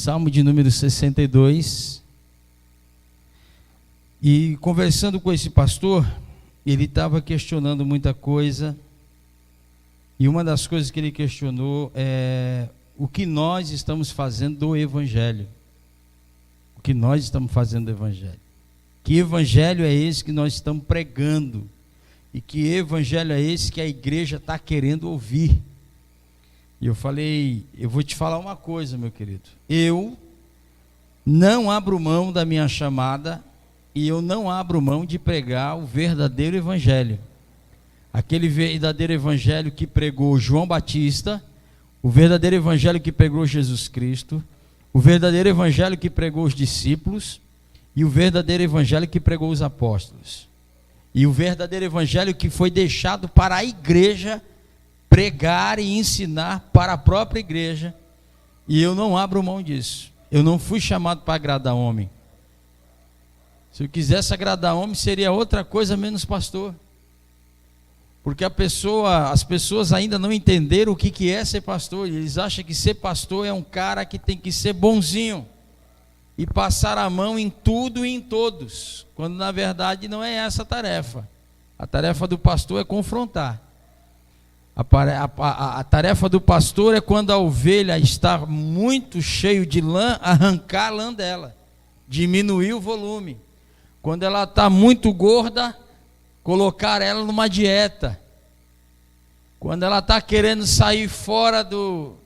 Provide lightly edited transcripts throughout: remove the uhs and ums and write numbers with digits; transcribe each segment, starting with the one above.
Salmo de número 62. E conversando com esse pastor, ele estava questionando muita coisa. E uma das coisas que ele questionou é o que nós estamos fazendo do Evangelho. O que nós estamos fazendo do Evangelho. Que Evangelho é esse que nós estamos pregando? E que Evangelho é esse que a igreja está querendo ouvir? E eu falei, eu vou te falar uma coisa, meu querido. Eu não abro mão da minha chamada e eu não abro mão de pregar o verdadeiro Evangelho. Aquele verdadeiro Evangelho que pregou João Batista, o verdadeiro Evangelho que pregou Jesus Cristo, o verdadeiro Evangelho que pregou os discípulos e o verdadeiro Evangelho que pregou os apóstolos. E o verdadeiro Evangelho que foi deixado para a igreja pregar e ensinar para a própria igreja. E eu não abro mão disso. Eu não fui chamado para agradar homem. Se eu quisesse agradar homem, seria outra coisa menos pastor. Porque as pessoas ainda não entenderam o que é ser pastor. Eles acham que ser pastor é um cara que tem que ser bonzinho e passar a mão em tudo e em todos, quando na verdade não é essa a tarefa. A tarefa do pastor é confrontar. A tarefa do pastor é, quando a ovelha está muito cheia de lã, arrancar a lã dela, diminuir o volume. Quando ela está muito gorda, colocar ela numa dieta. Quando ela está querendo sair fora do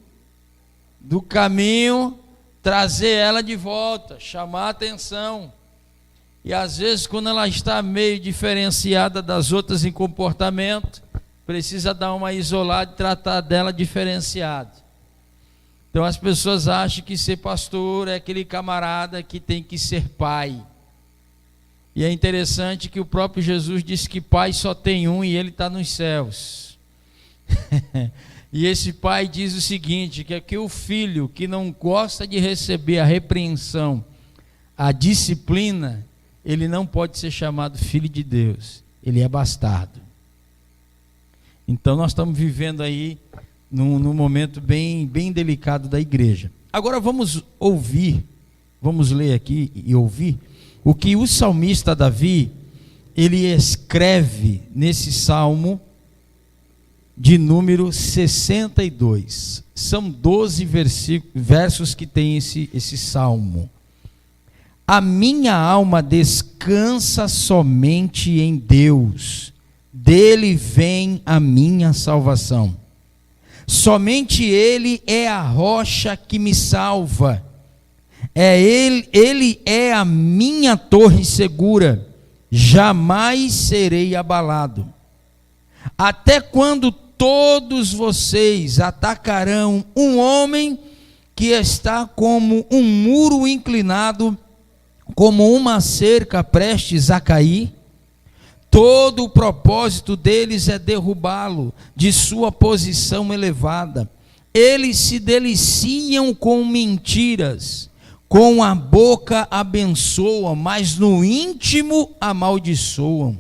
caminho, trazer ela de volta, chamar a atenção. E às vezes, quando ela está meio diferenciada das outras em comportamento, precisa dar uma isolada e tratar dela diferenciado. Então as pessoas acham que ser pastor é aquele camarada que tem que ser pai. E é interessante que o próprio Jesus disse que pai só tem um e ele está nos céus. E esse pai diz o seguinte, que é que o filho que não gosta de receber a repreensão, a disciplina, ele não pode ser chamado filho de Deus, ele é bastardo. Então nós estamos vivendo aí num momento bem delicado da igreja. Agora vamos ler aqui e ouvir o que o salmista Davi, ele escreve nesse salmo de número 62. São 12 versos que tem esse salmo. A minha alma descansa somente em Deus, dele vem a minha salvação. Somente ele é a rocha que me salva. Ele é a minha torre segura, jamais serei abalado. Até quando todos vocês atacarão um homem que está como um muro inclinado, como uma cerca prestes a cair? Todo o propósito deles é derrubá-lo de sua posição elevada. Eles se deliciam com mentiras, com a boca abençoam, mas no íntimo amaldiçoam.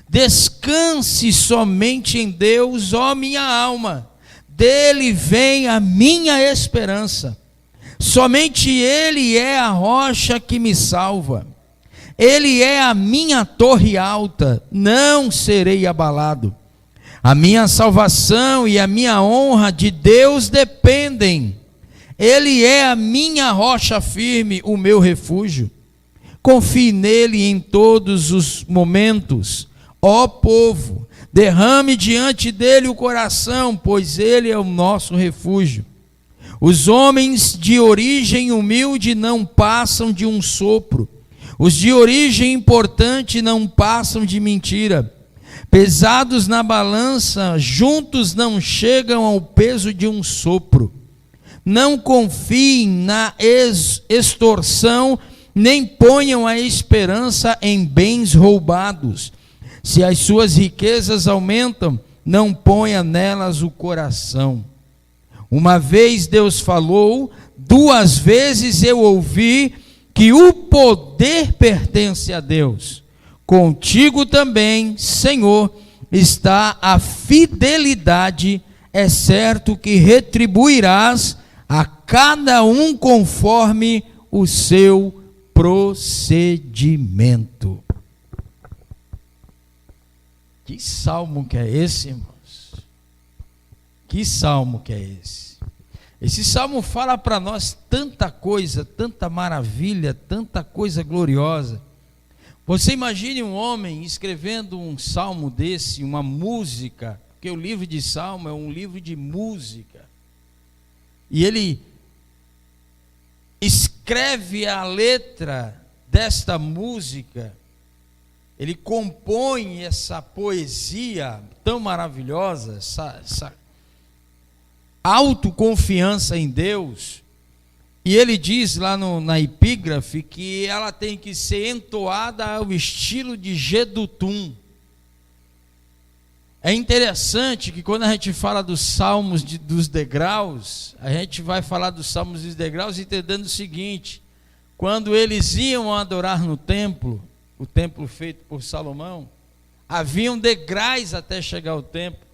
Descanse somente em Deus, ó minha alma, dele vem a minha esperança. Somente ele é a rocha que me salva. Ele é a minha torre alta, não serei abalado. A minha salvação e a minha honra de Deus dependem. Ele é a minha rocha firme, o meu refúgio. Confie nele em todos os momentos. Ó povo, derrame diante dele o coração, pois ele é o nosso refúgio. Os homens de origem humilde não passam de um sopro. Os de origem importante não passam de mentira. Pesados na balança, juntos não chegam ao peso de um sopro. Não confiem na extorsão, nem ponham a esperança em bens roubados. Se as suas riquezas aumentam, não ponha nelas o coração. Uma vez Deus falou, 2 vezes eu ouvi que o poder pertence a Deus. Contigo também, Senhor, está a fidelidade. É certo que retribuirás a cada um conforme o seu procedimento. Que salmo que é esse, irmãos? Que salmo que é esse? Esse salmo fala para nós tanta coisa, tanta maravilha, tanta coisa gloriosa. Você imagine um homem escrevendo um salmo desse, uma música, porque o livro de salmo é um livro de música. E ele escreve a letra desta música, ele compõe essa poesia tão maravilhosa, essa autoconfiança em Deus, e ele diz lá na epígrafe que ela tem que ser entoada ao estilo de Jedutum. É interessante que quando a gente fala dos salmos dos degraus, a gente vai falar dos salmos dos degraus entendendo o seguinte: quando eles iam adorar no templo, o templo feito por Salomão, haviam degraus até chegar ao templo,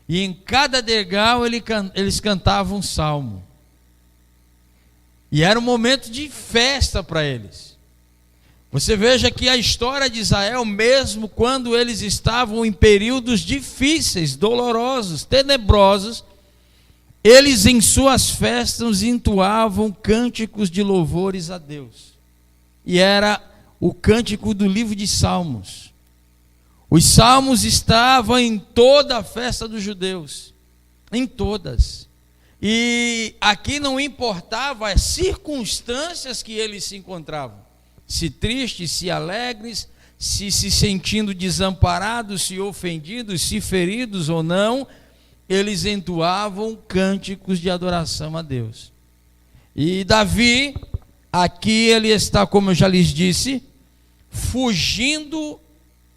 e em cada degrau eles cantavam um salmo, e era um momento de festa para eles. Você veja que a história de Israel, mesmo quando eles estavam em períodos difíceis, dolorosos, tenebrosos, eles em suas festas entoavam cânticos de louvores a Deus, e era o cântico do livro de Salmos. Os salmos estavam em toda a festa dos judeus, em todas, e aqui não importava as circunstâncias que eles se encontravam, se tristes, se alegres, se sentindo desamparados, se ofendidos, se feridos ou não, eles entoavam cânticos de adoração a Deus. E Davi, aqui ele está, como eu já lhes disse, fugindo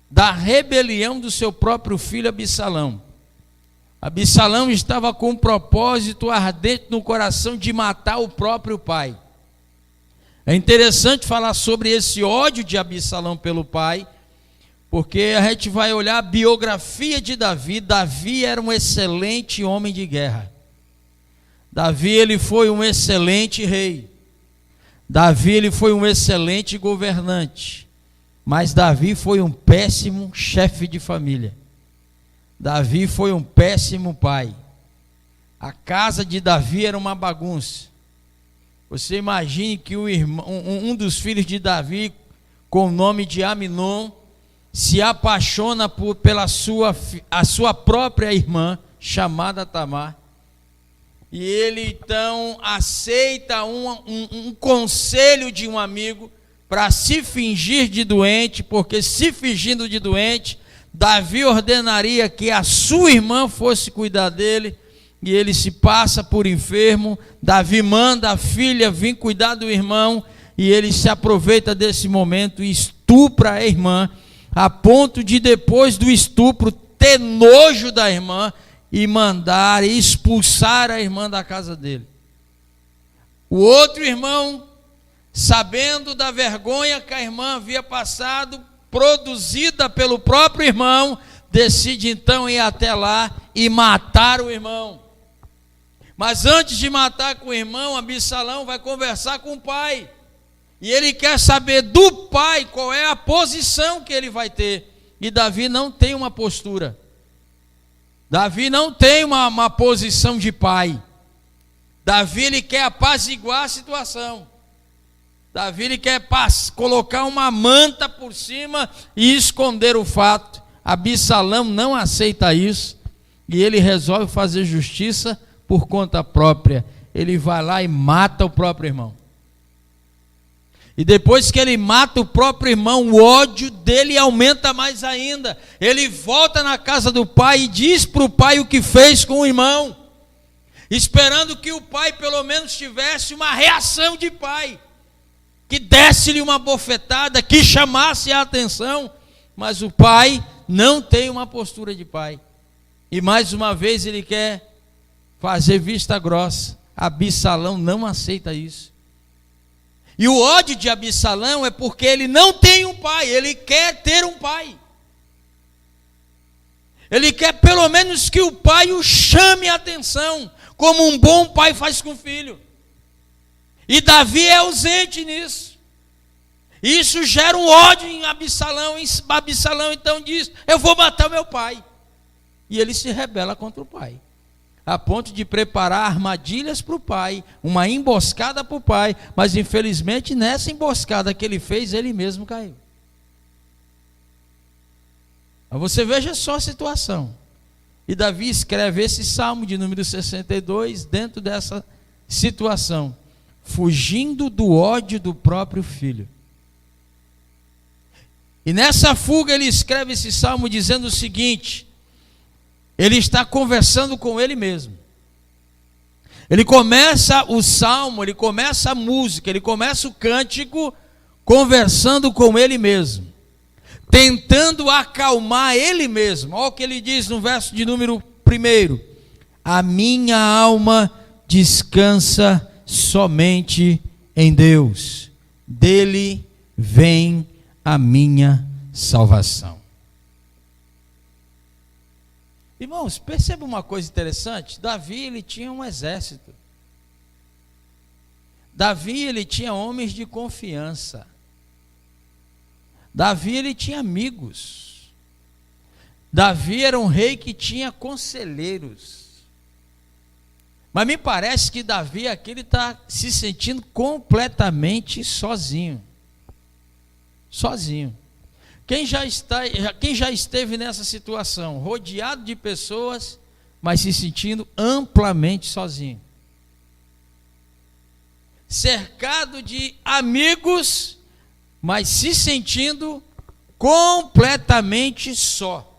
da rebelião do seu próprio filho Absalão. Absalão estava com um propósito ardente no coração de matar o próprio pai. É interessante falar sobre esse ódio de Absalão pelo pai, porque a gente vai olhar a biografia de Davi. Davi era um excelente homem de guerra. Davi, ele foi um excelente rei. Davi, ele foi um excelente governante. Mas Davi foi um péssimo chefe de família. Davi foi um péssimo pai. A casa de Davi era uma bagunça. Você imagine que um dos filhos de Davi, com o nome de Aminon, se apaixona pela sua própria irmã, chamada Tamar. E ele então aceita um conselho de um amigo para se fingir de doente, porque se fingindo de doente, Davi ordenaria que a sua irmã fosse cuidar dele, e ele se passa por enfermo. Davi manda a filha vir cuidar do irmão, e ele se aproveita desse momento e estupra a irmã, a ponto de, depois do estupro, ter nojo da irmã e mandar expulsar a irmã da casa dele. O outro irmão, sabendo da vergonha que a irmã havia passado, produzida pelo próprio irmão, decide então ir até lá e matar o irmão. Mas antes de matar com o irmão, Absalão vai conversar com o pai, e ele quer saber do pai qual é a posição que ele vai ter. E Davi não tem uma postura. Davi não tem uma posição de pai. Davi, ele quer apaziguar a situação. Davi, ele quer colocar uma manta por cima e esconder o fato. Absalão não aceita isso, e ele resolve fazer justiça por conta própria. Ele vai lá e mata o próprio irmão. E depois que ele mata o próprio irmão, o ódio dele aumenta mais ainda. Ele volta na casa do pai e diz para o pai o que fez com o irmão, esperando que o pai pelo menos tivesse uma reação de pai, que desse-lhe uma bofetada, que chamasse a atenção. Mas o pai não tem uma postura de pai, e mais uma vez ele quer fazer vista grossa. Absalão não aceita isso. E o ódio de Absalão é porque ele não tem um pai, ele quer ter um pai. Ele quer pelo menos que o pai o chame a atenção, como um bom pai faz com o filho. E Davi é ausente nisso. Isso gera um ódio em Absalão. Absalão então diz: eu vou matar meu pai. E ele se rebela contra o pai, a ponto de preparar armadilhas para o pai, uma emboscada para o pai, mas infelizmente nessa emboscada que ele fez, ele mesmo caiu. Mas você veja só a situação. E Davi escreve esse salmo de número 62 dentro dessa situação, fugindo do ódio do próprio filho. E nessa fuga ele escreve esse salmo dizendo o seguinte: ele está conversando com ele mesmo. Ele começa o salmo, ele começa a música, ele começa o cântico conversando com ele mesmo, tentando acalmar ele mesmo. Olha o que ele diz no verso de número 1: a minha alma descansa somente em Deus, dele vem a minha salvação. Irmãos, perceba uma coisa interessante. Davi, ele tinha um exército. Davi, ele tinha homens de confiança. Davi, ele tinha amigos. Davi era um rei que tinha conselheiros. Mas me parece que Davi aqui ele está se sentindo completamente sozinho. Sozinho. Quem já esteve nessa situação, rodeado de pessoas, mas se sentindo amplamente sozinho, cercado de amigos, mas se sentindo completamente só.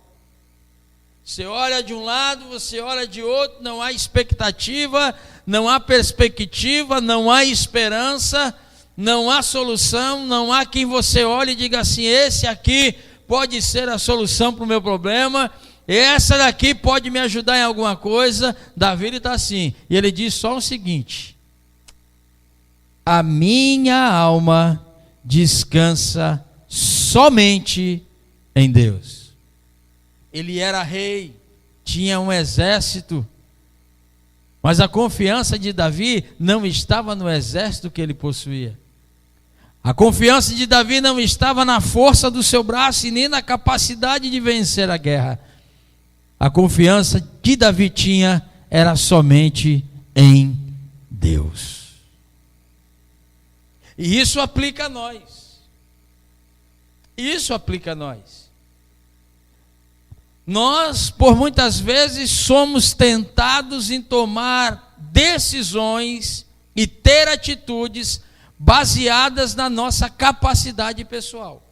Você olha de um lado, você olha de outro, não há expectativa, não há perspectiva, não há esperança, não há solução, não há quem você olhe e diga assim: esse aqui pode ser a solução para o meu problema, essa daqui pode me ajudar em alguma coisa. Davi está assim, e ele diz só o seguinte: a minha alma descansa somente em Deus. Ele era rei, tinha um exército, mas a confiança de Davi não estava no exército que ele possuía. A confiança de Davi não estava na força do seu braço e nem na capacidade de vencer a guerra. A confiança que Davi tinha era somente em Deus. E isso aplica a nós. Isso aplica a nós. Nós, por muitas vezes, somos tentados em tomar decisões e ter atitudes baseadas na nossa capacidade pessoal.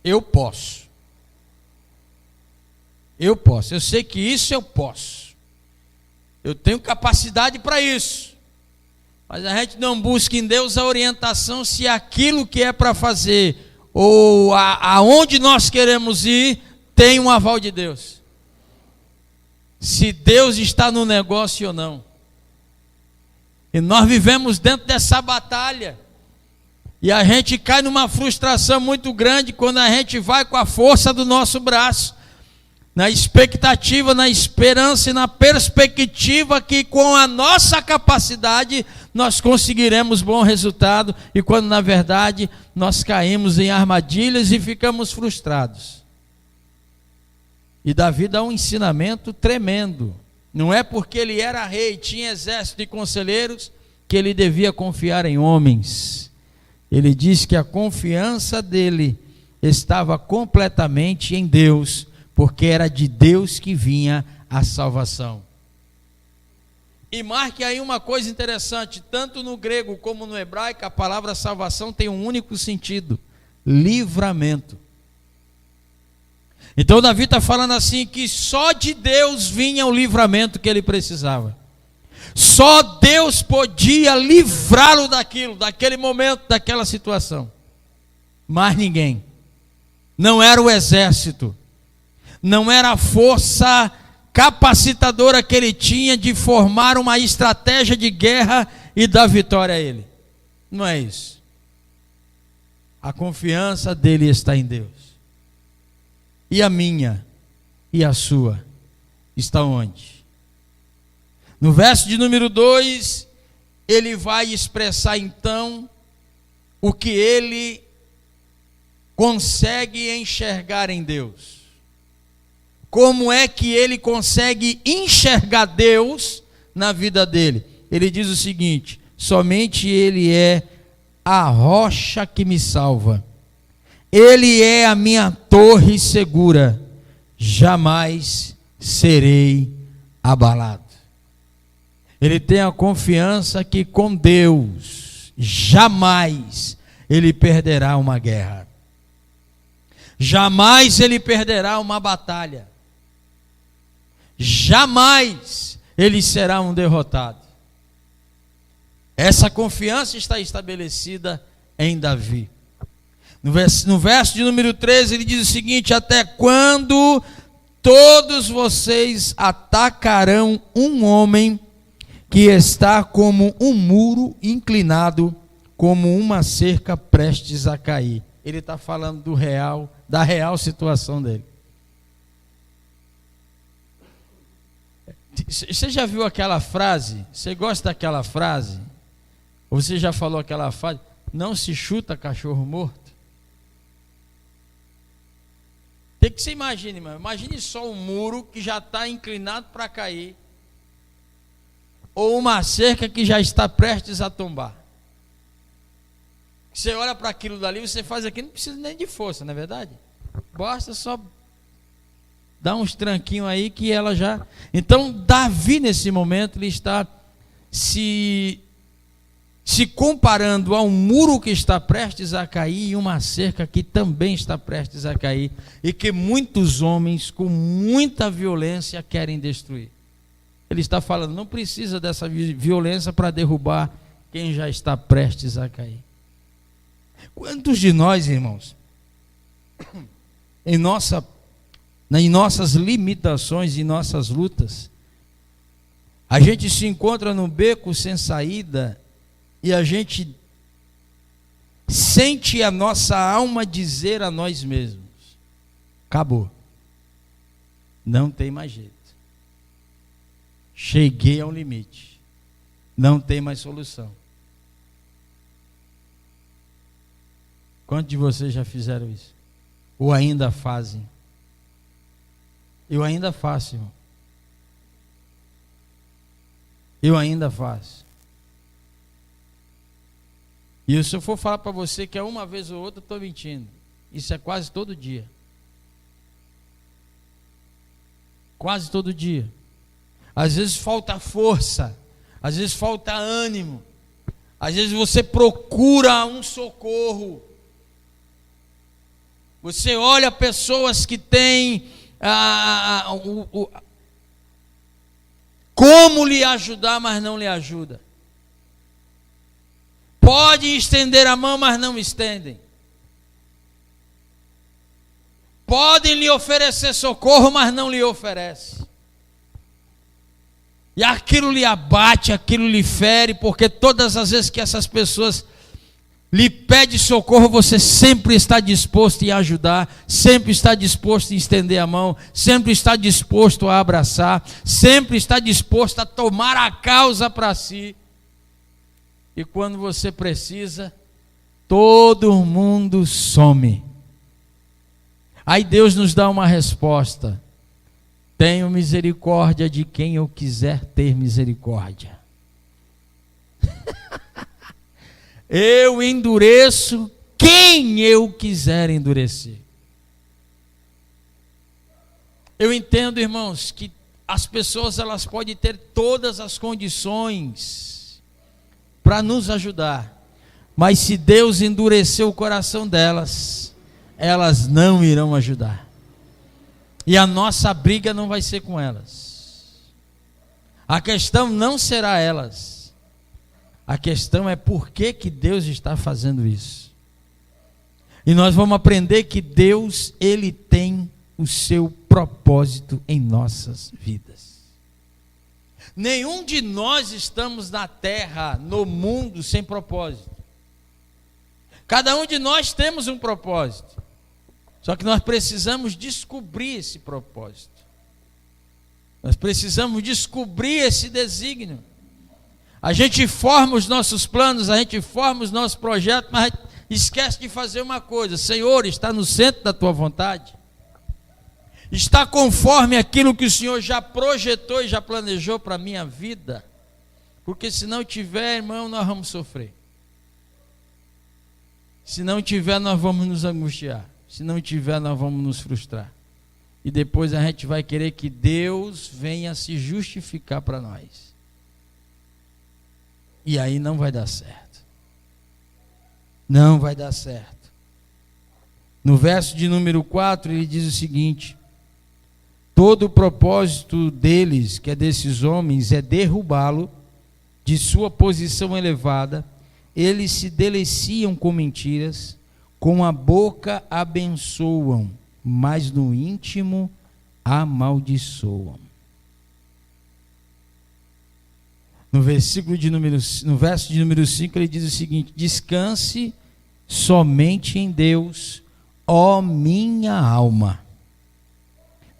Eu posso. Eu sei que isso eu posso. Eu tenho capacidade para isso. Mas a gente não busca em Deus a orientação se aquilo que é para fazer ou aonde nós queremos ir tem um aval de Deus. Se Deus está no negócio ou não. E nós vivemos dentro dessa batalha. E a gente cai numa frustração muito grande quando a gente vai com a força do nosso braço, na expectativa, na esperança e na perspectiva que com a nossa capacidade nós conseguiremos bom resultado, e quando na verdade nós caímos em armadilhas e ficamos frustrados. E Davi dá um ensinamento tremendo. Não é porque ele era rei, tinha exército e conselheiros, que ele devia confiar em homens. Ele diz que a confiança dele estava completamente em Deus, porque era de Deus que vinha a salvação. E marque aí uma coisa interessante: tanto no grego como no hebraico, a palavra salvação tem um único sentido: livramento. Então Davi está falando assim, que só de Deus vinha o livramento que ele precisava. Só Deus podia livrá-lo daquele momento, daquela situação. Mais ninguém. Não era o exército, não era a força capacitadora que ele tinha de formar uma estratégia de guerra e dar vitória a ele. Não é isso. A confiança dele está em Deus. E a minha e a sua está onde? No verso de número 2, ele vai expressar então o que ele consegue enxergar em Deus. Como é que ele consegue enxergar Deus na vida dele? Ele diz o seguinte: somente Ele é a rocha que me salva. Ele é a minha torre segura. Jamais serei abalado. Ele tem a confiança que com Deus jamais ele perderá uma guerra. Jamais ele perderá uma batalha. Jamais ele será um derrotado. Essa confiança está estabelecida em Davi. No verso de número 13, ele diz o seguinte: até quando todos vocês atacarão um homem que está como um muro inclinado, como uma cerca prestes a cair? Ele está falando da real situação dele. Você já viu aquela frase? Você gosta daquela frase? Ou você já falou aquela frase? Não se chuta cachorro morto. Tem que você imagine, irmão. Imagine só um muro que já está inclinado para cair, ou uma cerca que já está prestes a tombar. Você olha para aquilo dali, você faz aquilo, não precisa nem de força, não é verdade? Basta só dar uns tranquinhos aí que ela já... Então Davi nesse momento ele está se comparando a um muro que está prestes a cair e uma cerca que também está prestes a cair, e que muitos homens com muita violência querem destruir. Ele está falando, não precisa dessa violência para derrubar quem já está prestes a cair. Quantos de nós, irmãos, em nossas limitações, em nossas lutas, a gente se encontra num beco sem saída e a gente sente a nossa alma dizer a nós mesmos: acabou, não tem mais jeito, cheguei ao limite, não tem mais solução. Quantos de vocês já fizeram isso? Ou ainda fazem? Eu ainda faço, irmão. Eu ainda faço. E se eu for falar para você que é uma vez ou outra, eu estou mentindo. Isso é quase todo dia. Quase todo dia. Às vezes falta força, às vezes falta ânimo, às vezes você procura um socorro. Você olha pessoas que têm como lhe ajudar, mas não lhe ajuda. Podem estender a mão, mas não estendem. Podem lhe oferecer socorro, mas não lhe oferecem. E aquilo lhe abate, aquilo lhe fere, porque todas as vezes que essas pessoas lhe pedem socorro, você sempre está disposto a ajudar, sempre está disposto a estender a mão, sempre está disposto a abraçar, sempre está disposto a tomar a causa para si. E quando você precisa, todo mundo some. Aí Deus nos dá uma resposta: tenho misericórdia de quem eu quiser ter misericórdia. Eu endureço quem eu quiser endurecer. Eu entendo, irmãos, que as pessoas elas podem ter todas as condições para nos ajudar, mas se Deus endurecer o coração delas, elas não irão ajudar. E a nossa briga não vai ser com elas. A questão não será elas. A questão é por que Deus está fazendo isso. E nós vamos aprender que Deus, Ele tem o seu propósito em nossas vidas. Nenhum de nós estamos na terra, no mundo, sem propósito. Cada um de nós temos um propósito. Só que nós precisamos descobrir esse propósito. Nós precisamos descobrir esse desígnio. A gente forma os nossos planos, a gente forma os nossos projetos, mas esquece de fazer uma coisa: Senhor, está no centro da tua vontade? Está conforme aquilo que o Senhor já projetou e já planejou para a minha vida? Porque se não tiver, irmão, nós vamos sofrer. Se não tiver, nós vamos nos angustiar. Se não tiver, nós vamos nos frustrar. E depois a gente vai querer que Deus venha se justificar para nós. E aí não vai dar certo. Não vai dar certo. No verso de número 4, ele diz o seguinte: todo o propósito deles, que é desses homens, é derrubá-lo de sua posição elevada. Eles se deliciam com mentiras, com a boca abençoam, mas no íntimo amaldiçoam. No verso de número 5, ele diz o seguinte: descanse somente em Deus, ó minha alma.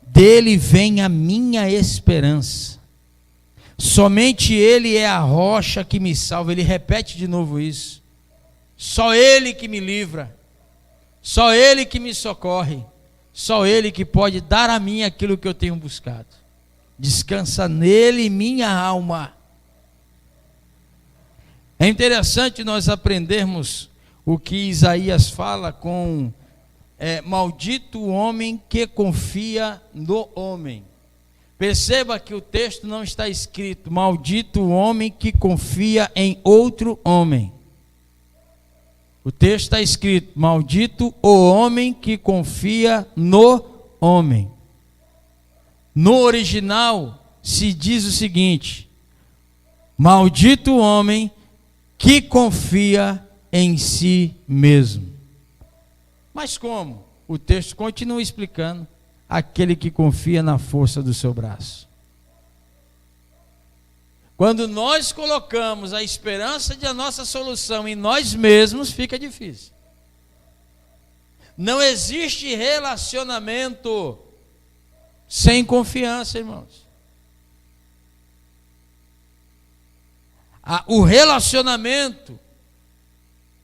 Dele vem a minha esperança. Somente Ele é a rocha que me salva. Ele repete de novo isso. Só Ele que me livra. Só Ele que me socorre. Só Ele que pode dar a mim aquilo que eu tenho buscado. Descansa nele, minha alma. É interessante nós aprendermos o que Isaías fala com maldito o homem que confia no homem. Perceba que o texto não está escrito maldito o homem que confia em outro homem. O texto está escrito maldito o homem que confia no homem. No original se diz o seguinte: maldito o homem que confia em si mesmo. Mas como? O texto continua explicando: aquele que confia na força do seu braço. Quando nós colocamos a esperança de a nossa solução em nós mesmos, fica difícil. Não existe relacionamento sem confiança, irmãos. O relacionamento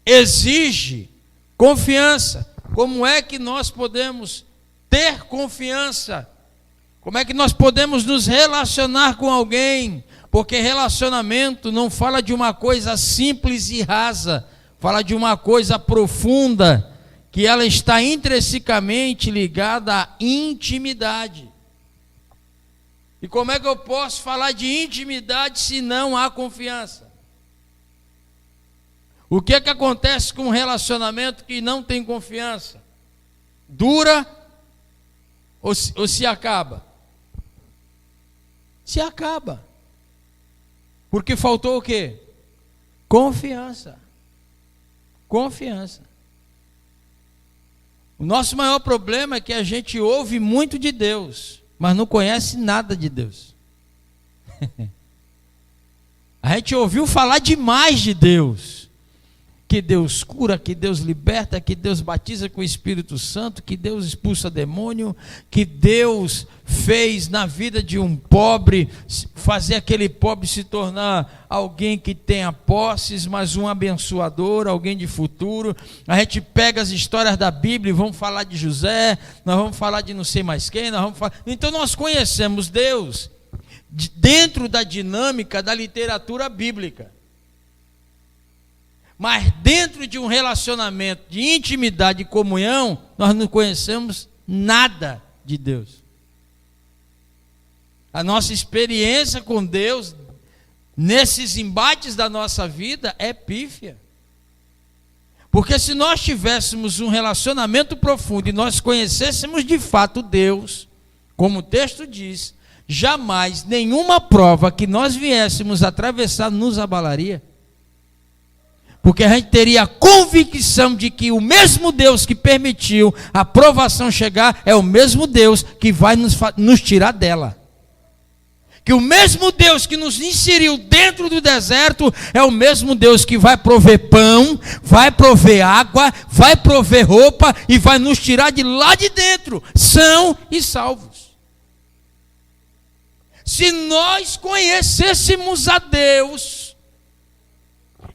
exige confiança. Como é que nós podemos ter confiança? Como é que nós podemos nos relacionar com alguém? Porque relacionamento não fala de uma coisa simples e rasa, fala de uma coisa profunda, que ela está intrinsecamente ligada à intimidade. E como é que eu posso falar de intimidade se não há confiança? O que é que acontece com um relacionamento que não tem confiança? Dura ou se acaba? Se acaba. Porque faltou o quê? Confiança. Confiança. O nosso maior problema é que a gente ouve muito de Deus, mas não conhece nada de Deus. A gente ouviu falar demais de Deus. Que Deus cura, que Deus liberta, que Deus batiza com o Espírito Santo, que Deus expulsa demônio, que Deus fez na vida de um pobre, fazer aquele pobre se tornar alguém que tenha posses, mas um abençoador, alguém de futuro. A gente pega as histórias da Bíblia e vamos falar de José, nós vamos falar de não sei mais quem, então nós conhecemos Deus dentro da dinâmica da literatura bíblica. Mas dentro de um relacionamento de intimidade e comunhão, nós não conhecemos nada de Deus. A nossa experiência com Deus, nesses embates da nossa vida, é pífia. Porque se nós tivéssemos um relacionamento profundo e nós conhecêssemos de fato Deus, como o texto diz, jamais nenhuma prova que nós viéssemos atravessar nos abalaria. Porque a gente teria a convicção de que o mesmo Deus que permitiu a provação chegar é o mesmo Deus que vai nos tirar dela. Que o mesmo Deus que nos inseriu dentro do deserto é o mesmo Deus que vai prover pão, vai prover água, vai prover roupa e vai nos tirar de lá de dentro, são e salvos. Se nós conhecêssemos a Deus,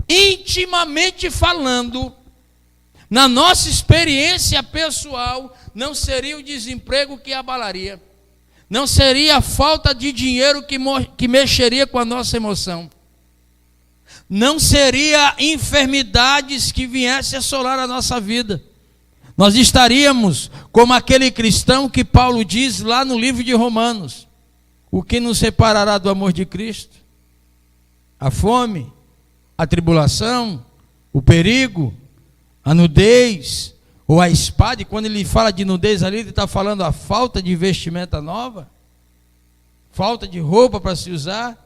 intimamente falando, na nossa experiência pessoal, não seria o desemprego que abalaria, não seria a falta de dinheiro que mexeria com a nossa emoção, não seria enfermidades que viessem assolar a nossa vida. Nós estaríamos como aquele cristão que Paulo diz lá no livro de Romanos: o que nos separará do amor de Cristo? A fome, a tribulação, o perigo, a nudez ou a espada. E quando ele fala de nudez ali, ele está falando a falta de vestimenta nova, falta de roupa para se usar.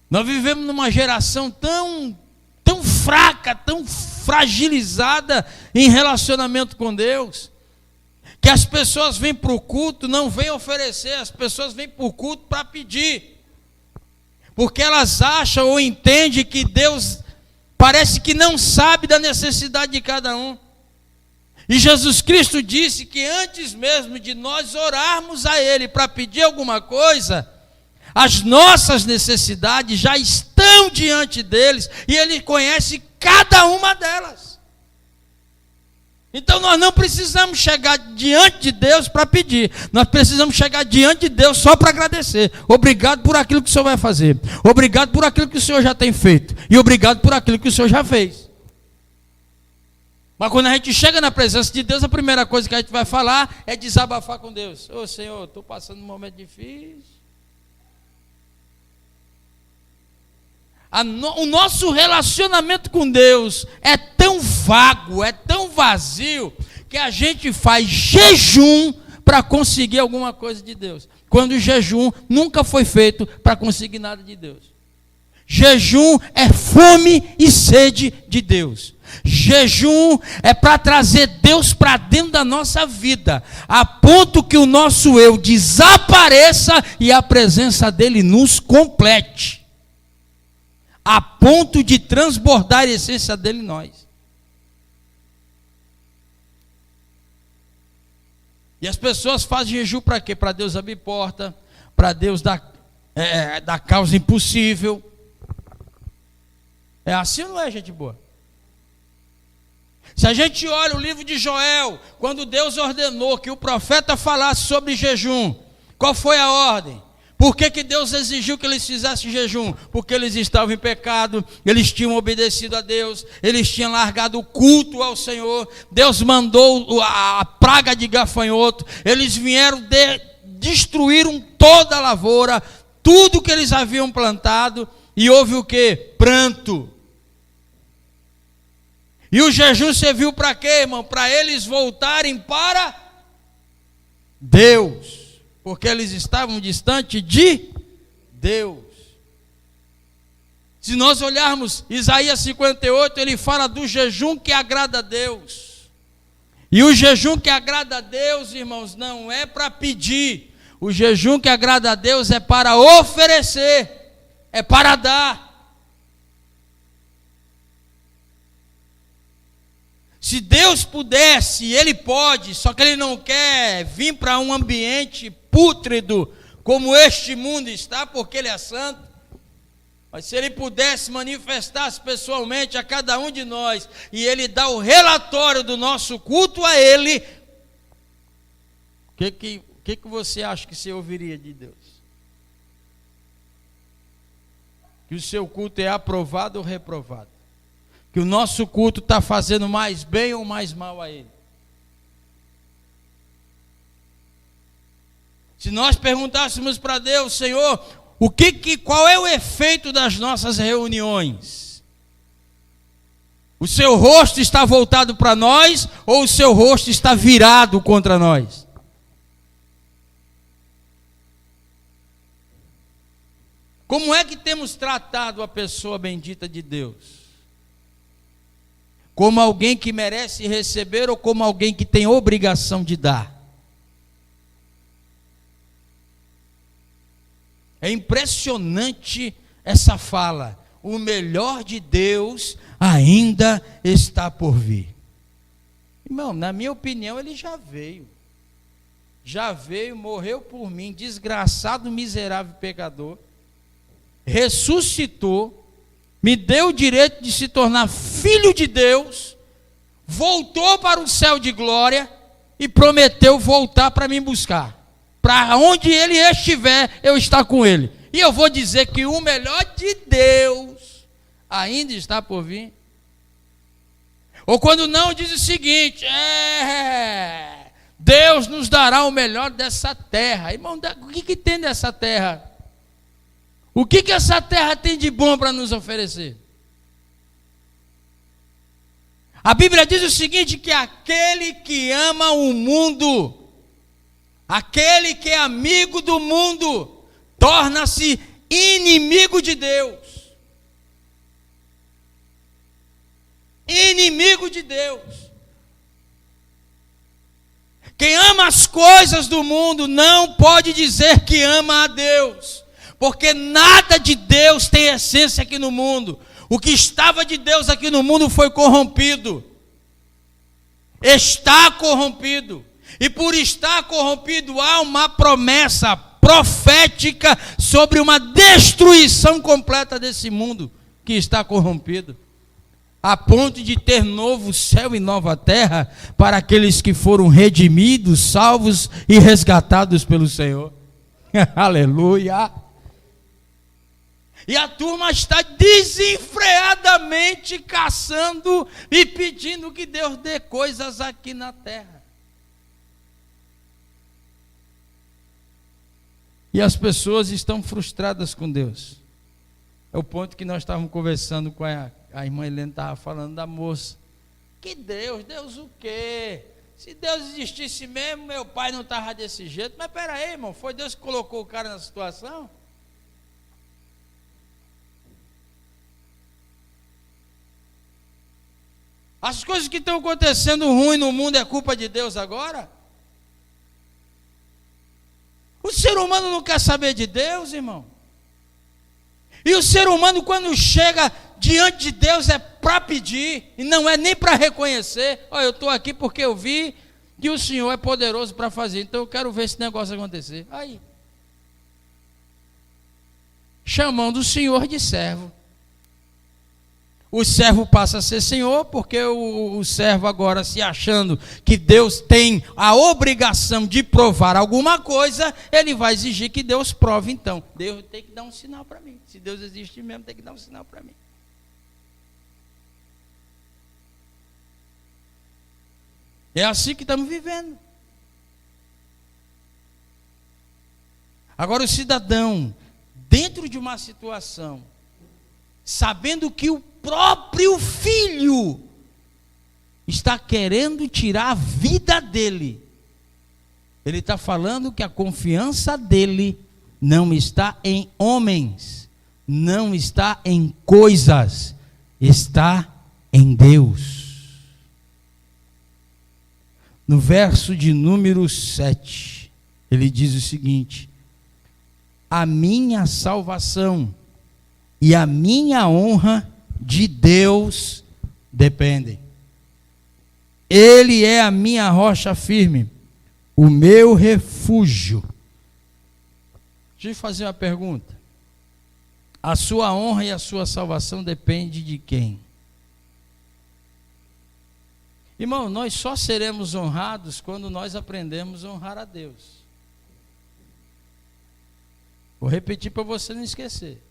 Nós vivemos numa geração tão fraca, tão fragilizada em relacionamento com Deus, que as pessoas vêm para o culto, não vêm oferecer, as pessoas vêm para o culto para pedir, porque elas acham ou entendem que Deus parece que não sabe da necessidade de cada um. E Jesus Cristo disse que antes mesmo de nós orarmos a Ele para pedir alguma coisa, as nossas necessidades já estão diante deles, e Ele conhece cada uma delas. Então nós não precisamos chegar diante de Deus para pedir, nós precisamos chegar diante de Deus só para agradecer. Obrigado por aquilo que o Senhor vai fazer, obrigado por aquilo que o Senhor já tem feito, e obrigado por aquilo que o Senhor já fez. Mas quando a gente chega na presença de Deus, a primeira coisa que a gente vai falar é desabafar com Deus. Ô Senhor, estou passando um momento difícil. O nosso relacionamento com Deus é tão vago, é tão vazio, que a gente faz jejum para conseguir alguma coisa de Deus, quando o jejum nunca foi feito para conseguir nada de Deus. Jejum é fome e sede de Deus. Jejum é para trazer Deus para dentro da nossa vida, a ponto que o nosso eu desapareça e a presença dele nos complete, a ponto de transbordar a essência dele em nós. E as pessoas fazem jejum para quê? Para Deus abrir porta, para Deus dar causa impossível. É assim ou não é, gente boa? Se a gente olha o livro de Joel, quando Deus ordenou que o profeta falasse sobre jejum, qual foi a ordem? Por que Deus exigiu que eles fizessem jejum? Porque eles estavam em pecado, eles tinham obedecido a Deus, eles tinham largado o culto ao Senhor, Deus mandou a praga de gafanhoto, eles vieram, destruíram toda a lavoura, tudo que eles haviam plantado, e houve o quê? Pranto. E o jejum serviu para quê, irmão? Para eles voltarem para Deus, porque eles estavam distantes de Deus. Se nós olharmos Isaías 58, ele fala do jejum que agrada a Deus. E o jejum que agrada a Deus, irmãos, não é para pedir. O jejum que agrada a Deus é para oferecer, é para dar. Se Deus pudesse, Ele pode, só que Ele não quer vir para um ambiente pútrido como este mundo está, porque Ele é santo. Mas se Ele pudesse manifestar-se pessoalmente a cada um de nós, e Ele dá o relatório do nosso culto a Ele, o que você acha que você ouviria de Deus? Que o seu culto é aprovado ou reprovado? Que o nosso culto está fazendo mais bem ou mais mal a Ele? Se nós perguntássemos para Deus, Senhor, qual é o efeito das nossas reuniões? O seu rosto está voltado para nós ou o seu rosto está virado contra nós? Como é que temos tratado a pessoa bendita de Deus? Como alguém que merece receber ou como alguém que tem obrigação de dar? É impressionante essa fala. O melhor de Deus ainda está por vir. Irmão, na minha opinião, ele já veio. já veio, morreu por mim, desgraçado, miserável pecador, ressuscitou, me deu o direito de se tornar filho de Deus, voltou para o céu de glória e prometeu voltar para me buscar. Para onde ele estiver, eu estar com ele. E eu vou dizer que o melhor de Deus ainda está por vir. Ou quando não, diz o seguinte: Deus nos dará o melhor dessa terra. Irmão, o que tem dessa terra? O que essa terra tem de bom para nos oferecer? A Bíblia diz o seguinte, que aquele que ama o mundo, aquele que é amigo do mundo, torna-se inimigo de Deus. Inimigo de Deus. Quem ama as coisas do mundo não pode dizer que ama a Deus, porque nada de Deus tem essência aqui no mundo. O que estava de Deus aqui no mundo foi corrompido. Está corrompido. E por estar corrompido, há uma promessa profética sobre uma destruição completa desse mundo que está corrompido, a ponto de ter novo céu e nova terra para aqueles que foram redimidos, salvos e resgatados pelo Senhor. Aleluia! E a turma está desenfreadamente caçando e pedindo que Deus dê coisas aqui na terra. E as pessoas estão frustradas com Deus. É o ponto que nós estávamos conversando com a irmã Helena, estava falando da moça. Que Deus? Deus o quê? Se Deus existisse mesmo, meu pai não estava desse jeito. Mas peraí, irmão, foi Deus que colocou o cara na situação? As coisas que estão acontecendo ruim no mundo é culpa de Deus agora? O ser humano não quer saber de Deus, irmão. E o ser humano, quando chega diante de Deus, é para pedir, e não é nem para reconhecer. Olha, eu estou aqui porque eu vi que o Senhor é poderoso para fazer, então eu quero ver esse negócio acontecer. Aí, chamando o Senhor de servo. O servo passa a ser senhor, porque o servo agora, se achando que Deus tem a obrigação de provar alguma coisa, ele vai exigir que Deus prove. Então, Deus tem que dar um sinal para mim. Se Deus existe mesmo, tem que dar um sinal para mim. É assim que estamos vivendo. Agora o cidadão, dentro de uma situação, sabendo que o próprio filho está querendo tirar a vida dele, ele está falando que a confiança dele não está em homens, não está em coisas, está em Deus. No verso de número 7, ele diz o seguinte: a minha salvação e a minha honra de Deus dependem. Ele é a minha rocha firme, o meu refúgio. Deixa eu fazer uma pergunta. A sua honra e a sua salvação dependem de quem? Irmão, nós só seremos honrados quando nós aprendemos a honrar a Deus. Vou repetir para você não esquecer.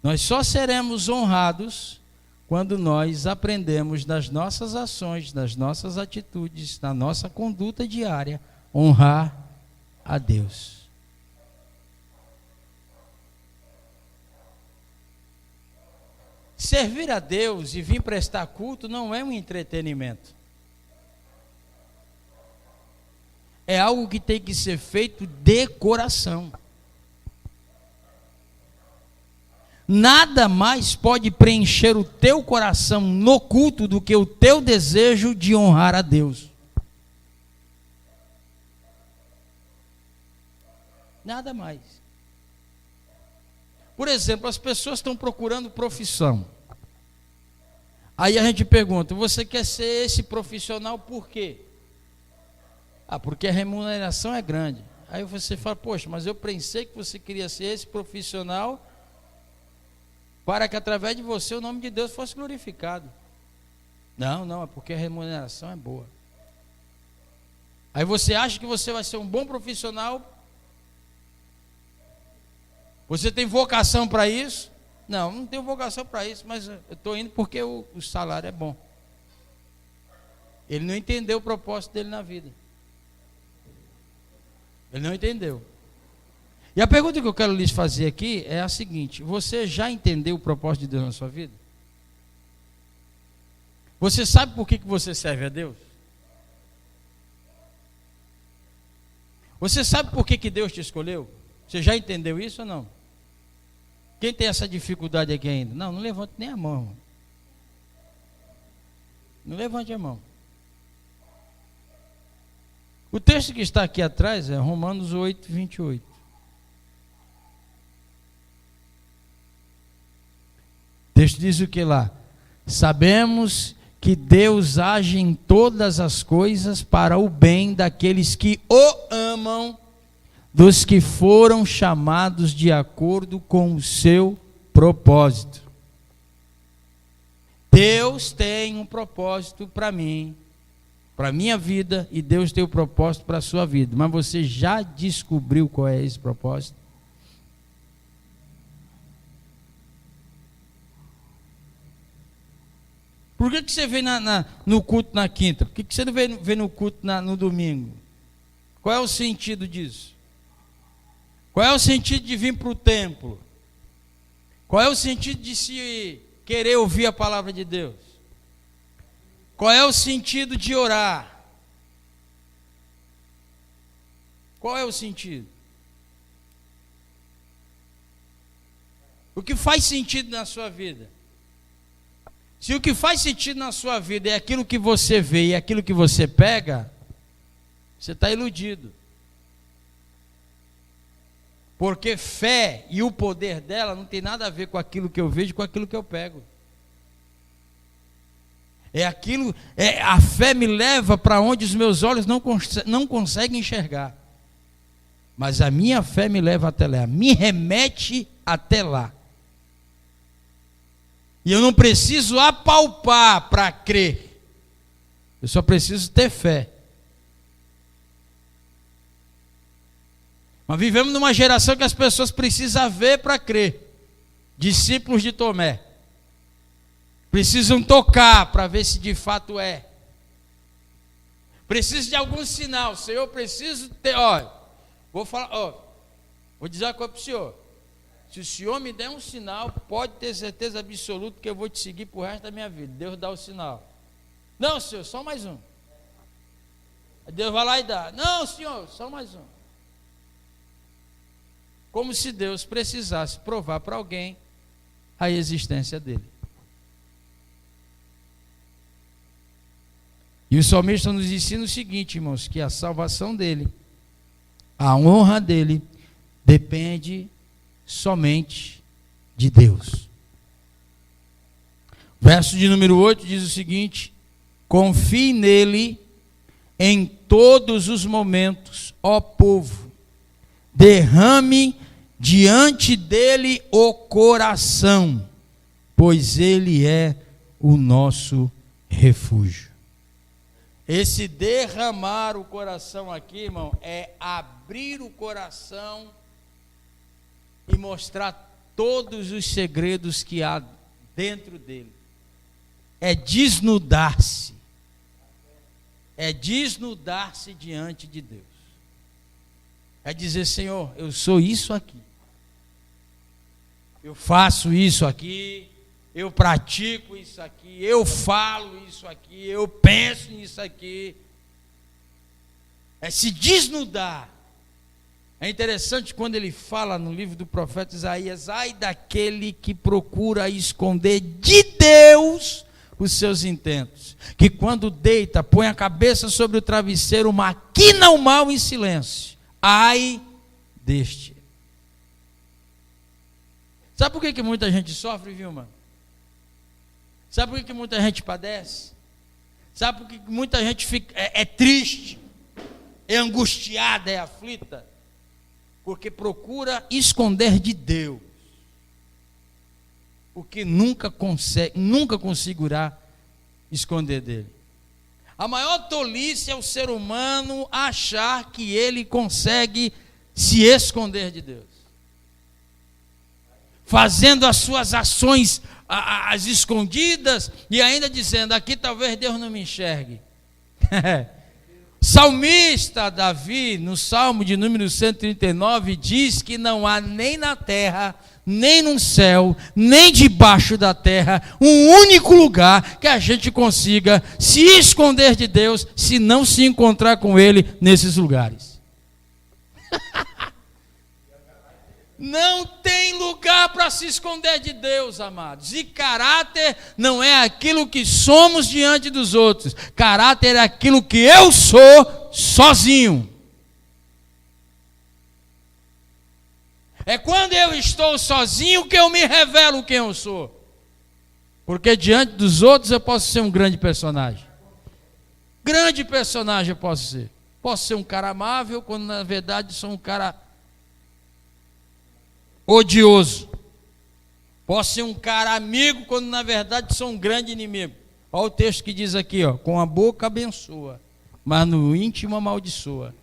Nós só seremos honrados quando nós aprendemos das nossas ações, das nossas atitudes, da nossa conduta diária, honrar a Deus. Servir a Deus e vir prestar culto não é um entretenimento. É algo que tem que ser feito de coração. Nada mais pode preencher o teu coração no culto do que o teu desejo de honrar a Deus. Nada mais. Por exemplo, as pessoas estão procurando profissão. Aí a gente pergunta: você quer ser esse profissional por quê? Ah, porque a remuneração é grande. Aí você fala, poxa, mas eu pensei que você queria ser esse profissional para que através de você o nome de Deus fosse glorificado. Não, é porque a remuneração é boa. Aí você acha que você vai ser um bom profissional? Você tem vocação para isso? Não tenho vocação para isso, mas eu estou indo porque o salário é bom. Ele não entendeu o propósito dele na vida. Ele não entendeu. E a pergunta que eu quero lhes fazer aqui é a seguinte: você já entendeu o propósito de Deus na sua vida? Você sabe por que você serve a Deus? Você sabe por que Deus te escolheu? Você já entendeu isso ou não? Quem tem essa dificuldade aqui ainda? Não levante nem a mão. Não levante a mão. O texto que está aqui atrás é Romanos 8, 28. O texto diz o que lá? Sabemos que Deus age em todas as coisas para o bem daqueles que o amam, dos que foram chamados de acordo com o seu propósito. Deus tem um propósito para mim, para a minha vida, e Deus tem um propósito para a sua vida. Mas você já descobriu qual é esse propósito? Por que você vem no culto na quinta? Por que você não vem no culto no domingo? Qual é o sentido disso? Qual é o sentido de vir para o templo? Qual é o sentido de se querer ouvir a palavra de Deus? Qual é o sentido de orar? Qual é o sentido? O que faz sentido na sua vida? Se o que faz sentido na sua vida é aquilo que você vê e aquilo que você pega, você está iludido. Porque fé e o poder dela não tem nada a ver com aquilo que eu vejo, com aquilo que eu pego. A fé me leva para onde os meus olhos não conseguem enxergar. Mas a minha fé me leva até lá, me remete até lá. E eu não preciso apalpar para crer. Eu só preciso ter fé. Mas vivemos numa geração que as pessoas precisam ver para crer. Discípulos de Tomé. Precisam tocar para ver se de fato é. Preciso de algum sinal. Senhor, preciso ter. Vou dizer uma coisa para o senhor. Se o senhor me der um sinal, pode ter certeza absoluta que eu vou te seguir para o resto da minha vida. Deus dá o sinal. Não, senhor, só mais um. Deus vai lá e dá. Não, senhor, só mais um. Como se Deus precisasse provar para alguém a existência dele. E o salmista nos ensina o seguinte, irmãos, que a salvação dele, a honra dele, depende somente de Deus. Verso de número 8 diz o seguinte: confie nele em todos os momentos, ó povo, derrame diante dele o coração, pois ele é o nosso refúgio. Esse derramar o coração aqui, irmão, é abrir o coração e mostrar todos os segredos que há dentro dele. É desnudar-se. É desnudar-se diante de Deus. É dizer: Senhor, eu sou isso aqui. Eu faço isso aqui. Eu pratico isso aqui. Eu falo isso aqui. Eu penso nisso aqui. É se desnudar. É interessante quando ele fala no livro do profeta Isaías: ai daquele que procura esconder de Deus os seus intentos, que quando deita, põe a cabeça sobre o travesseiro, maquina o mal em silêncio. Ai deste. Sabe por que muita gente sofre, Vilma? Sabe por que muita gente padece? Sabe por que muita gente é triste? é angustiada, é aflita, porque procura esconder de Deus o que nunca conseguirá esconder dele. A maior tolice é o ser humano achar que ele consegue se esconder de Deus, fazendo as suas ações as escondidas e ainda dizendo: aqui talvez Deus não me enxergue. Salmista Davi, no Salmo de número 139, diz que não há nem na terra, nem no céu, nem debaixo da terra, um único lugar que a gente consiga se esconder de Deus, se não se encontrar com Ele nesses lugares. Não tem lugar para se esconder de Deus, amados. E caráter não é aquilo que somos diante dos outros. Caráter é aquilo que eu sou sozinho. É quando eu estou sozinho que eu me revelo quem eu sou. Porque diante dos outros eu posso ser um grande personagem. Grande personagem eu posso ser. Posso ser um cara amável, quando na verdade sou um cara odioso. Posso ser um cara amigo, quando na verdade sou um grande inimigo. Olha o texto que diz aqui, ó: com a boca abençoa, mas no íntimo amaldiçoa.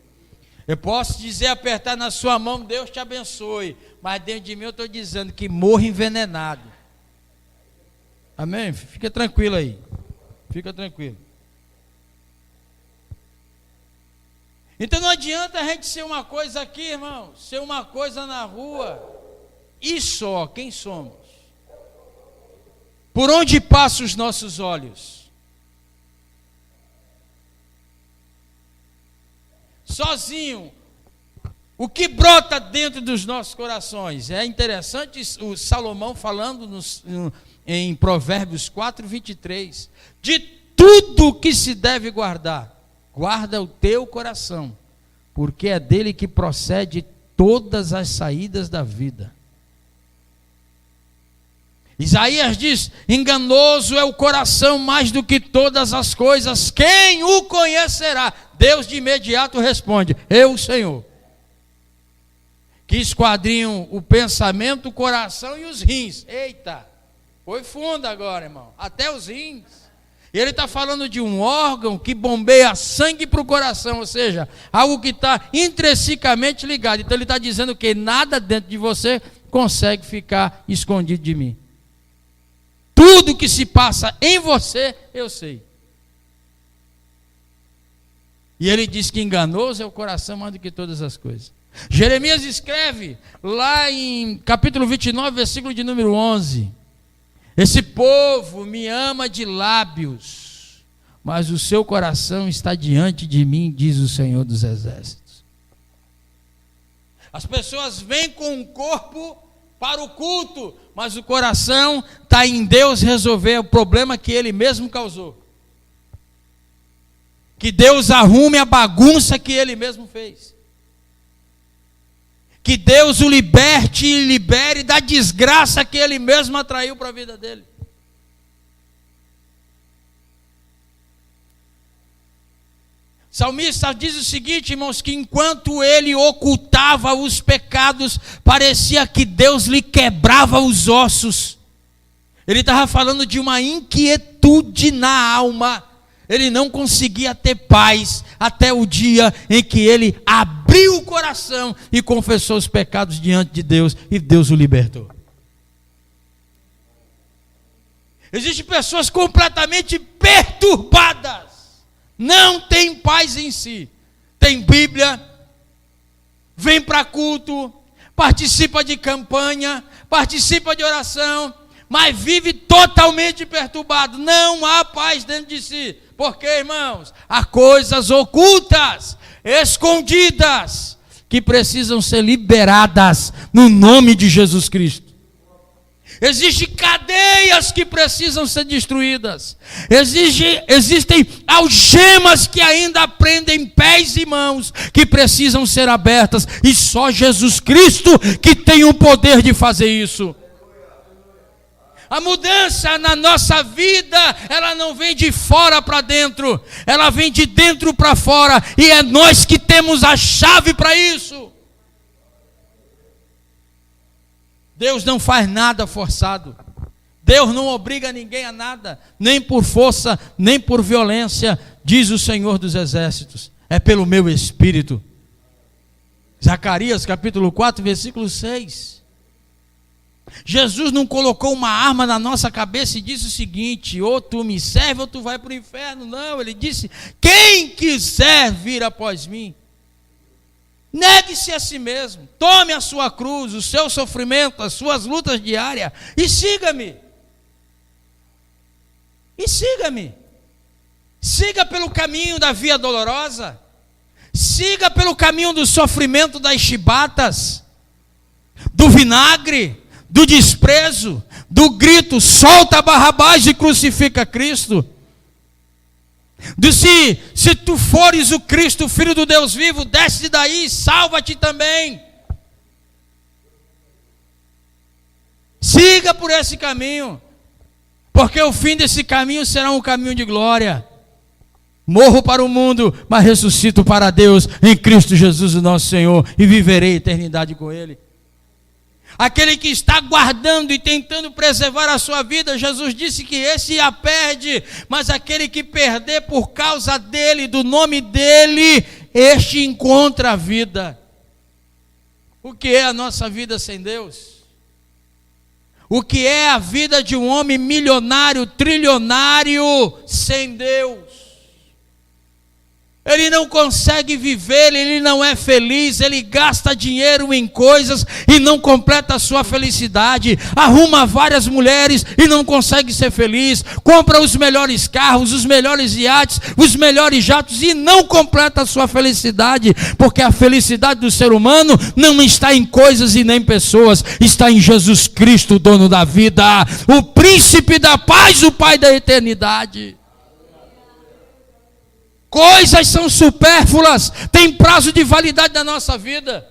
Eu posso dizer, apertar na sua mão, Deus te abençoe, mas dentro de mim eu estou dizendo que morra envenenado. Amém? Fica tranquilo aí. Fica tranquilo. Então não adianta a gente ser uma coisa aqui, irmão, ser uma coisa na rua. E só, quem somos? Por onde passam os nossos olhos? Sozinho. O que brota dentro dos nossos corações? É interessante o Salomão falando em Provérbios 4:23. De tudo que se deve guardar, guarda o teu coração, porque é dele que procede todas as saídas da vida. Isaías diz: enganoso é o coração mais do que todas as coisas, quem o conhecerá? Deus de imediato responde: eu, Senhor, que esquadrinho o pensamento, o coração e os rins. Eita, foi fundo agora, irmão, até os rins. E ele está falando de um órgão que bombeia sangue para o coração, ou seja, algo que está intrinsecamente ligado. Então ele está dizendo que nada dentro de você consegue ficar escondido de mim. Tudo que se passa em você, eu sei. E ele diz que enganoso é o coração mais do que todas as coisas. Jeremias escreve lá em capítulo 29, versículo de número 11: esse povo me ama de lábios, mas o seu coração está diante de mim, diz o Senhor dos Exércitos. As pessoas vêm com o corpo para o culto, mas o coração está em Deus resolver o problema que Ele mesmo causou. Que Deus arrume a bagunça que Ele mesmo fez. Que Deus o liberte e libere da desgraça que Ele mesmo atraiu para a vida dele. O salmista diz o seguinte, irmãos, que enquanto ele ocultava os pecados, parecia que Deus lhe quebrava os ossos. Ele estava falando de uma inquietude na alma. Ele não conseguia ter paz até o dia em que ele abriu o coração e confessou os pecados diante de Deus, e Deus o libertou. Existem pessoas completamente perturbadas, não tem paz em si. Tem Bíblia, vem para culto, participa de campanha, participa de oração, mas vive totalmente perturbado. Não há paz dentro de si. Por quê, irmãos? Há coisas ocultas, escondidas, que precisam ser liberadas no nome de Jesus Cristo. Existem cadeias que precisam ser destruídas. Existem algemas que ainda prendem pés e mãos, que precisam ser abertas. E só Jesus Cristo que tem o poder de fazer isso. A mudança na nossa vida, ela não vem de fora para dentro, ela vem de dentro para fora, e é nós que temos a chave para isso. Deus não faz nada forçado. Deus não obriga ninguém a nada, nem por força, nem por violência, diz o Senhor dos Exércitos. É pelo meu Espírito. Zacarias capítulo 4, versículo 6. Jesus não colocou uma arma na nossa cabeça e disse o seguinte: ou tu me serve ou tu vai para o inferno. Não, ele disse: quem quiser vir após mim, negue-se a si mesmo, tome a sua cruz, o seu sofrimento, as suas lutas diárias e siga-me. E siga-me. Siga pelo caminho da via dolorosa, siga pelo caminho do sofrimento, das chibatas, do vinagre, do desprezo, do grito: solta Barrabás e crucifica Cristo. Se tu fores o Cristo, filho do Deus vivo, desce daí, salva-te também. Siga por esse caminho, porque o fim desse caminho será um caminho de glória. Morro para o mundo, mas ressuscito para Deus em Cristo Jesus, o nosso Senhor, e viverei a eternidade com Ele. Aquele que está guardando e tentando preservar a sua vida, Jesus disse que esse a perde, mas aquele que perder por causa dele, do nome dele, este encontra a vida. O que é a nossa vida sem Deus? O que é a vida de um homem milionário, trilionário, sem Deus? Ele não consegue viver, ele não é feliz, ele gasta dinheiro em coisas e não completa a sua felicidade, arruma várias mulheres e não consegue ser feliz, compra os melhores carros, os melhores iates, os melhores jatos e não completa a sua felicidade, porque a felicidade do ser humano não está em coisas e nem pessoas, está em Jesus Cristo, o dono da vida, o príncipe da paz, o Pai da eternidade. Coisas são supérfluas, tem prazo de validade da nossa vida.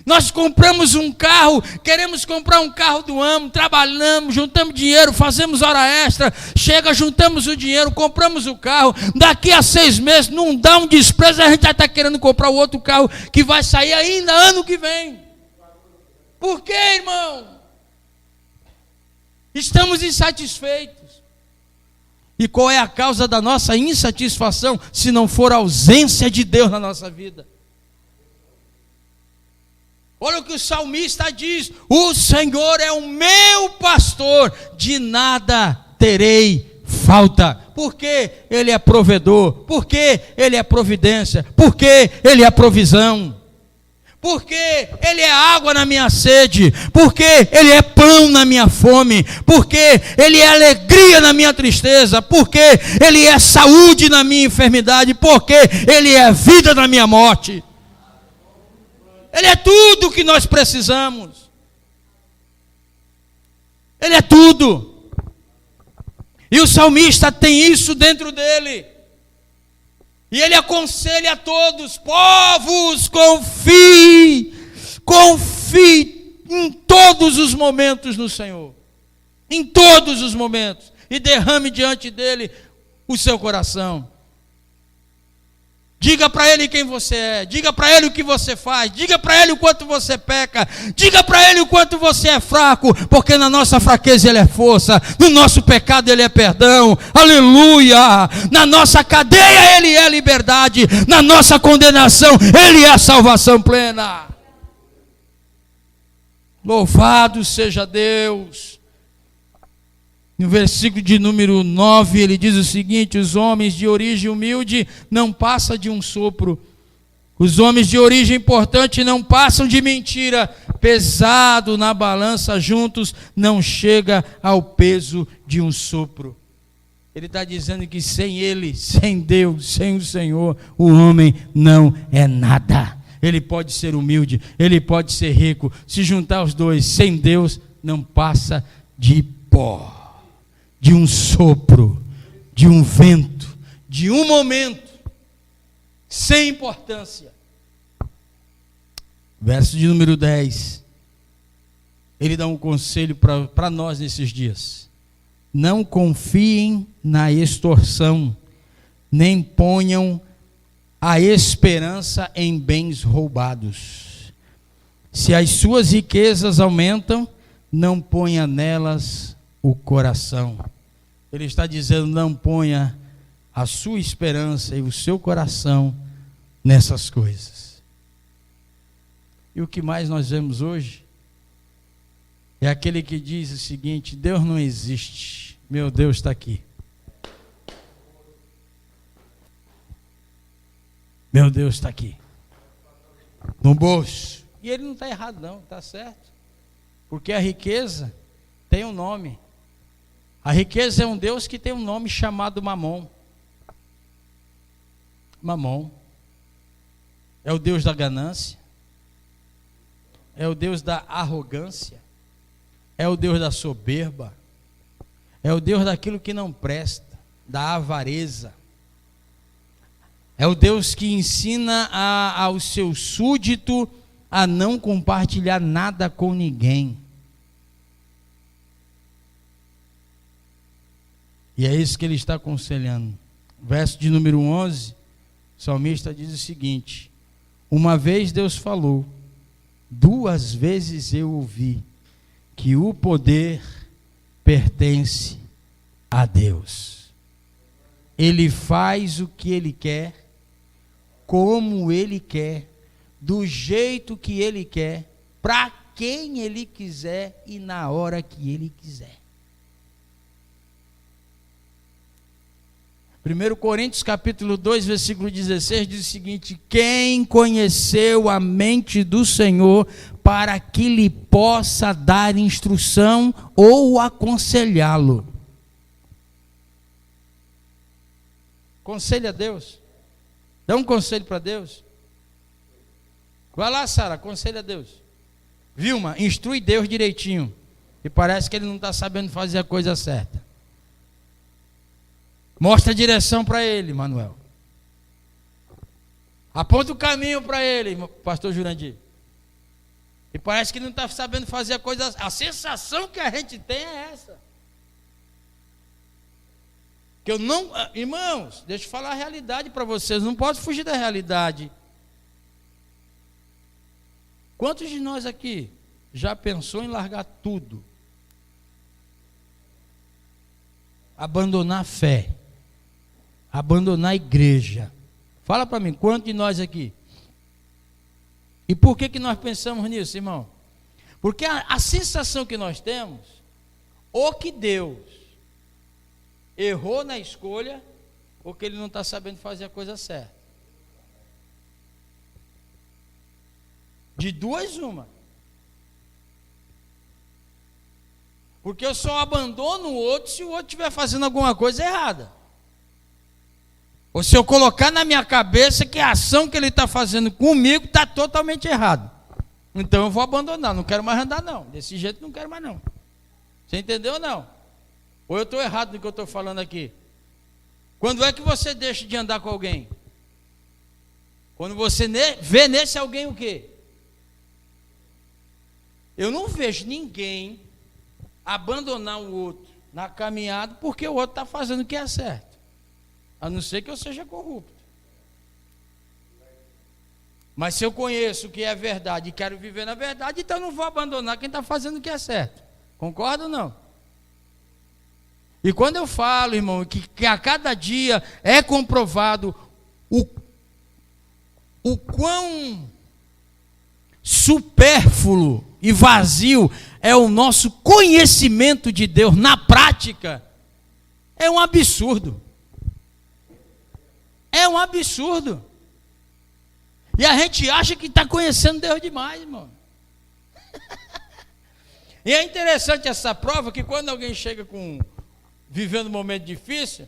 Nós compramos um carro, queremos comprar um carro do ano, trabalhamos, juntamos dinheiro, fazemos hora extra, chega, juntamos o dinheiro, compramos o carro, daqui a 6 meses, não dá um desprezo, a gente já está querendo comprar o outro carro, que vai sair ainda ano que vem. Por quê, irmão? Estamos insatisfeitos. E qual é a causa da nossa insatisfação, se não for a ausência de Deus na nossa vida? Olha o que o salmista diz: o Senhor é o meu pastor, de nada terei falta. Porque Ele é provedor, porque Ele é providência, porque Ele é provisão. Porque Ele é água na minha sede, porque Ele é pão na minha fome, porque Ele é alegria na minha tristeza, porque Ele é saúde na minha enfermidade, porque Ele é vida na minha morte. Ele é tudo o que nós precisamos. Ele é tudo. E o salmista tem isso dentro dele. E ele aconselha a todos: povos, confie em todos os momentos no Senhor, em todos os momentos, e derrame diante dele o seu coração. Diga para ele quem você é, diga para ele o que você faz, diga para ele o quanto você peca, diga para ele o quanto você é fraco, porque na nossa fraqueza ele é força, no nosso pecado ele é perdão, aleluia, na nossa cadeia ele é liberdade, na nossa condenação ele é a salvação plena. Louvado seja Deus. No versículo de número 9, ele diz o seguinte: os homens de origem humilde não passam de um sopro. Os homens de origem importante não passam de mentira. Pesado na balança juntos, não chega ao peso de um sopro. Ele está dizendo que sem Ele, sem Deus, sem o Senhor, o homem não é nada. Ele pode ser humilde, ele pode ser rico. Se juntar os dois, sem Deus, não passa de pó. De um sopro, de um vento, de um momento, sem importância. Verso de número 10. ele dá um conselho para nós nesses dias. Não confiem na extorsão, nem ponham a esperança em bens roubados. Se as suas riquezas aumentam, não ponha nelas o coração. Ele está dizendo, não ponha a sua esperança e o seu coração nessas coisas. E o que mais nós vemos hoje é aquele que diz o seguinte: Deus não existe, meu Deus está aqui. Meu Deus está aqui, no bolso. E ele não está errado não, está certo. Porque a riqueza tem um nome. A riqueza é um Deus que tem um nome chamado Mamon. Mamon é o Deus da ganância, é o Deus da arrogância, é o Deus da soberba, é o Deus daquilo que não presta, da avareza. É o Deus que ensina ao seu súdito a não compartilhar nada com ninguém. E é isso que ele está aconselhando. Verso de número 11, o salmista diz o seguinte: uma vez Deus falou, 2 vezes eu ouvi, que o poder pertence a Deus. Ele faz o que Ele quer, como Ele quer, do jeito que Ele quer, para quem Ele quiser e na hora que Ele quiser. 1 Coríntios capítulo 2, versículo 16 diz o seguinte: quem conheceu a mente do Senhor para que lhe possa dar instrução ou aconselhá-lo? Conselhe a Deus. Dá um conselho para Deus. Vai lá, Sara, aconselha a Deus. Vilma, instrui Deus direitinho. E parece que ele não está sabendo fazer a coisa certa. Mostra a direção para ele, Manuel. Aponta o caminho para ele, pastor Jurandir. E parece que não está sabendo fazer a coisa. A sensação que a gente tem é essa. Que eu não. Irmãos, deixa eu falar a realidade para vocês. Não pode fugir da realidade. Quantos de nós aqui já pensou em largar tudo? Abandonar a fé. Abandonar a igreja. Fala para mim, quantos de nós aqui? E por que nós pensamos nisso, irmão? Porque a sensação que nós temos, ou que Deus errou na escolha, ou que Ele não está sabendo fazer a coisa certa. De duas, uma. Porque eu só abandono o outro se o outro estiver fazendo alguma coisa errada. Ou se eu colocar na minha cabeça que a ação que ele está fazendo comigo está totalmente errada. Então eu vou abandonar, não quero mais andar não. Desse jeito não quero mais não. Você entendeu ou não? Ou eu estou errado no que eu estou falando aqui? Quando é que você deixa de andar com alguém? Quando você vê nesse alguém o quê? Eu não vejo ninguém abandonar o outro na caminhada porque o outro está fazendo o que é certo. A não ser que eu seja corrupto. Mas se eu conheço o que é verdade e quero viver na verdade, então eu não vou abandonar quem está fazendo o que é certo. Concorda ou não? E quando eu falo, irmão, que a cada dia é comprovado o quão supérfluo e vazio é o nosso conhecimento de Deus na prática, é um absurdo. É um absurdo. E a gente acha que está conhecendo Deus demais, irmão. E é interessante essa prova, que quando alguém chega vivendo um momento difícil,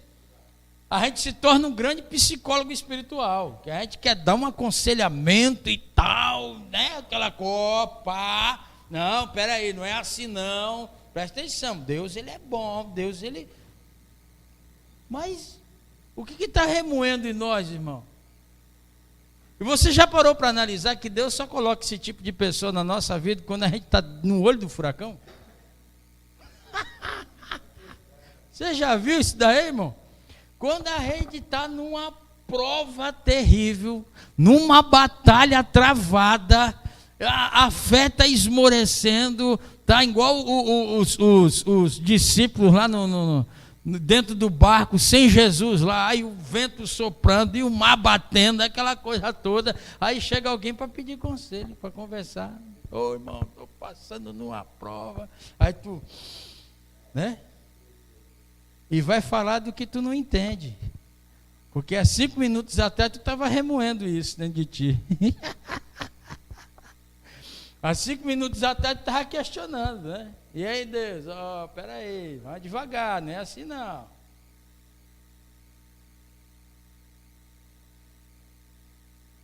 a gente se torna um grande psicólogo espiritual, que a gente quer dar um aconselhamento e tal, né? Aquela copa. Não, peraí, não é assim não. Presta atenção, Deus ele é bom, Deus ele... Mas o que está remoendo em nós, irmão? E você já parou para analisar que Deus só coloca esse tipo de pessoa na nossa vida quando a gente está no olho do furacão? Você já viu isso daí, irmão? Quando a gente está numa prova terrível, numa batalha travada, a fé está esmorecendo, está igual os discípulos lá dentro do barco, sem Jesus lá, aí o vento soprando e o mar batendo, aquela coisa toda. Aí chega alguém para pedir conselho, para conversar. Ô irmão, estou passando numa prova. Aí tu, né? E vai falar do que tu não entende. Porque há 5 minutos atrás tu estava remoendo isso dentro de ti. Há 5 minutos atrás tu estava questionando, né? E aí Deus, peraí, vai devagar, não é assim não.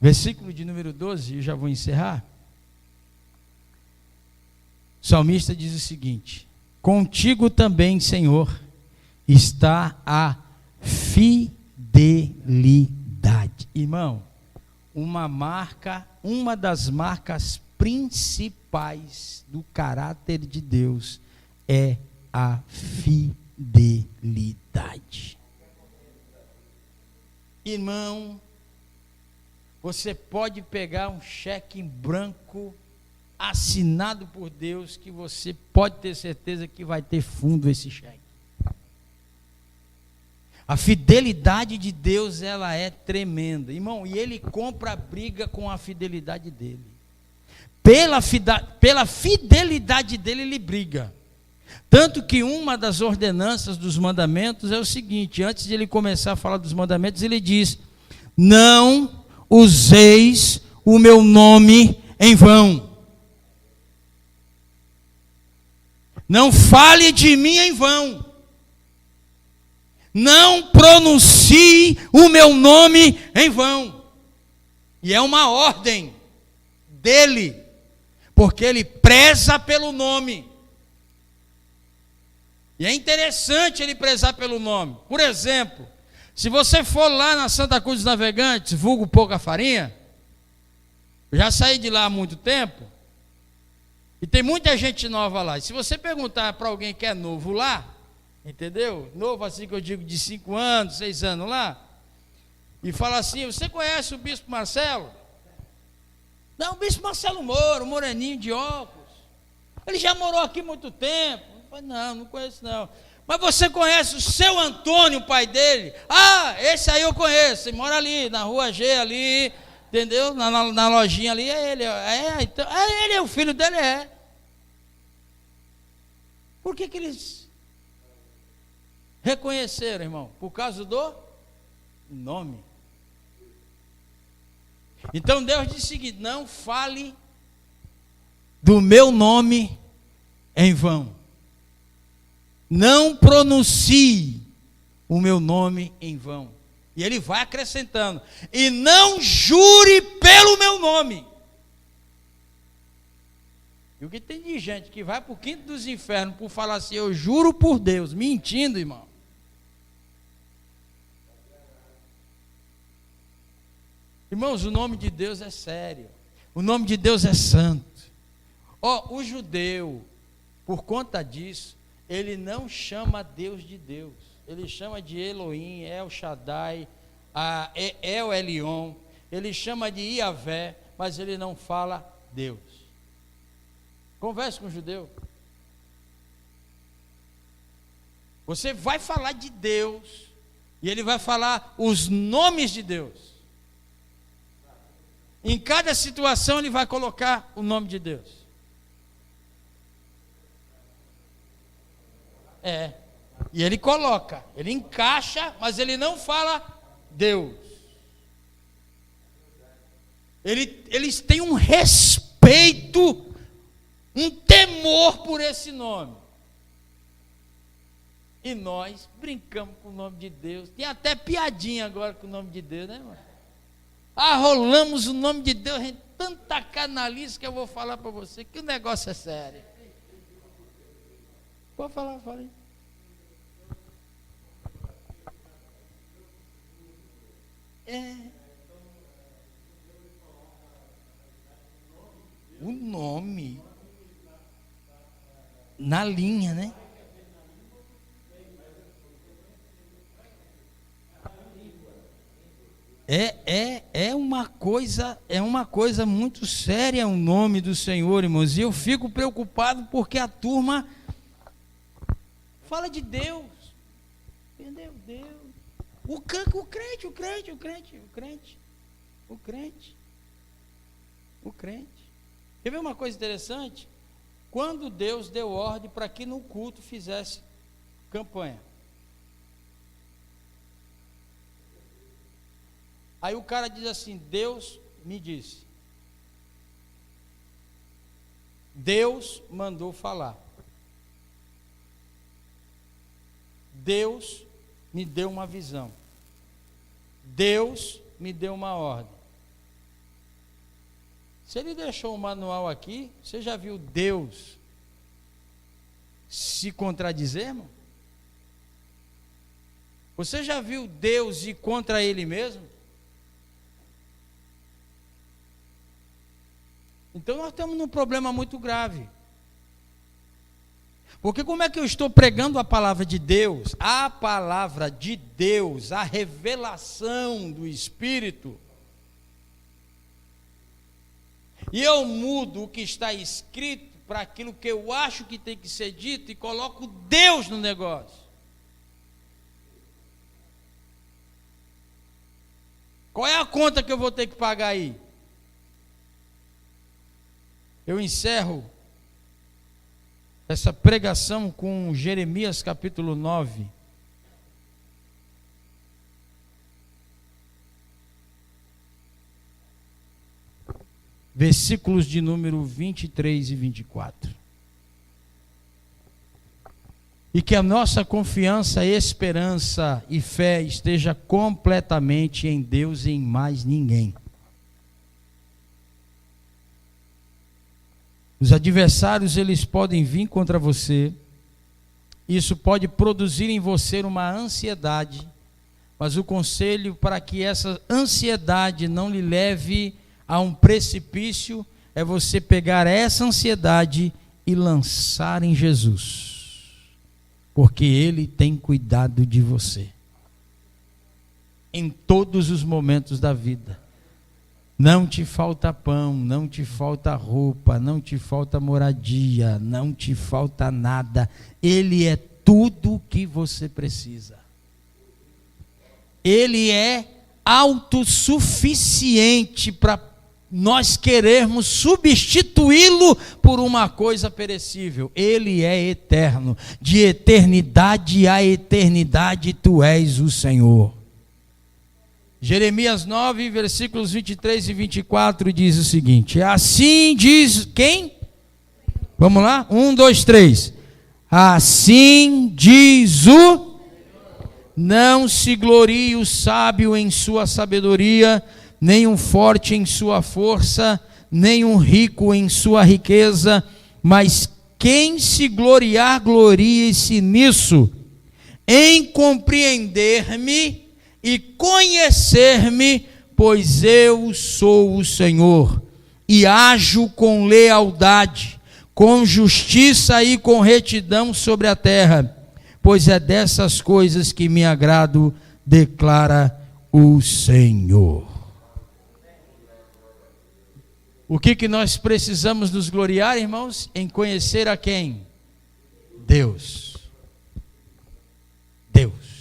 Versículo de número 12, eu já vou encerrar. O salmista diz o seguinte: contigo também, Senhor, está a fidelidade. Irmão, uma das marcas principais do caráter de Deus é a fidelidade. Irmão, você pode pegar um cheque em branco assinado por Deus, que você pode ter certeza que vai ter fundo esse cheque. A fidelidade de Deus, ela é tremenda, irmão, e Ele compra a briga com a fidelidade dEle. Pela fidelidade dEle, Ele briga. Tanto que uma das ordenanças dos mandamentos é o seguinte: antes de Ele começar a falar dos mandamentos, Ele diz: não useis o meu nome em vão. Não fale de mim em vão. Não pronuncie o meu nome em vão. E é uma ordem dele, porque ele preza pelo nome. E é interessante ele prezar pelo nome. Por exemplo, se você for lá na Santa Cruz dos Navegantes, vulgo Pouca Farinha, eu já saí de lá há muito tempo, e tem muita gente nova lá. E se você perguntar para alguém que é novo lá, entendeu? Novo assim que eu digo, de 5 anos, 6 anos lá, e fala assim: você conhece o Bispo Marcelo? Não, o Bispo Marcelo Moro, moreninho de óculos. Ele já morou aqui há muito tempo. Eu falei: não conheço não. Mas você conhece o seu Antônio, o pai dele? Ah, esse aí eu conheço, ele mora ali, na rua G ali, entendeu? Na lojinha ali, é ele. Então, ele é o filho dele, é. Por que eles reconheceram, irmão? Por causa do nome. Então Deus disse o seguinte: não fale do meu nome em vão. Não pronuncie o meu nome em vão. E ele vai acrescentando: e não jure pelo meu nome. E o que tem de gente que vai para o quinto dos infernos por falar assim: eu juro por Deus, mentindo, irmão. Irmãos, o nome de Deus é sério. O nome de Deus é santo. O judeu, por conta disso, ele não chama Deus de Deus. Ele chama de Elohim, El Shaddai, El Elyon. Ele chama de Iavé, mas ele não fala Deus. Converse com o judeu. Você vai falar de Deus, e ele vai falar os nomes de Deus. Em cada situação ele vai colocar o nome de Deus. E ele coloca, ele encaixa, mas ele não fala Deus. Eles têm um respeito, um temor por esse nome. E nós brincamos com o nome de Deus. Tem até piadinha agora com o nome de Deus, né, irmão? Arrolamos o nome de Deus em tanta canalice que eu vou falar para você que o negócio é sério. Pode falar, fala aí. O nome. Na linha, né? É uma coisa muito séria o nome do Senhor, irmãos. E eu fico preocupado porque a turma fala de Deus. Entendeu? Deus. O crente. Quer ver uma coisa interessante? Quando Deus deu ordem para que no culto fizesse campanha. Aí o cara diz assim: Deus me disse. Deus mandou falar. Deus me deu uma visão. Deus me deu uma ordem. Se ele deixou o manual aqui, você já viu Deus se contradizer, irmão? Você já viu Deus ir contra ele mesmo? Então nós estamos num problema muito grave. Porque como é que eu estou pregando a palavra de Deus? A palavra de Deus, a revelação do Espírito. E eu mudo o que está escrito para aquilo que eu acho que tem que ser dito e coloco Deus no negócio. Qual é a conta que eu vou ter que pagar aí? Eu encerro essa pregação com Jeremias capítulo 9. Versículos de número 23 e 24. E que a nossa confiança, esperança e fé esteja completamente em Deus e em mais ninguém. Os adversários, eles podem vir contra você. Isso pode produzir em você uma ansiedade. Mas o conselho para que essa ansiedade não lhe leve a um precipício é você pegar essa ansiedade e lançar em Jesus. Porque Ele tem cuidado de você. Em todos os momentos da vida. Não te falta pão, não te falta roupa, não te falta moradia, não te falta nada. Ele é tudo o que você precisa. Ele é autossuficiente para nós querermos substituí-lo por uma coisa perecível. Ele é eterno. De eternidade a eternidade, tu és o Senhor. Jeremias 9, versículos 23 e 24 diz o seguinte: assim diz quem? Vamos lá? 1, 2, 3. Assim diz o: não se glorie o sábio em sua sabedoria, nem um forte em sua força, nem um rico em sua riqueza, mas quem se gloriar, glorie-se nisso, em compreender-me e conhecer-me, pois eu sou o Senhor, e ajo com lealdade, com justiça e com retidão sobre a terra, pois é dessas coisas que me agrado, declara o Senhor. O que nós precisamos nos gloriar, irmãos? Em conhecer a quem? Deus. Deus.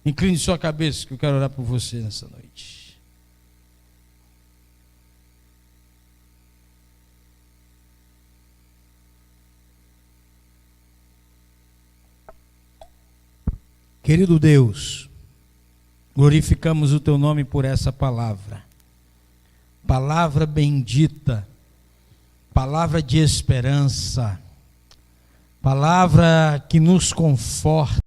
Incline sua cabeça que eu quero orar por você nessa noite. Querido Deus, glorificamos o teu nome por essa palavra. Palavra bendita, palavra de esperança, palavra que nos conforta.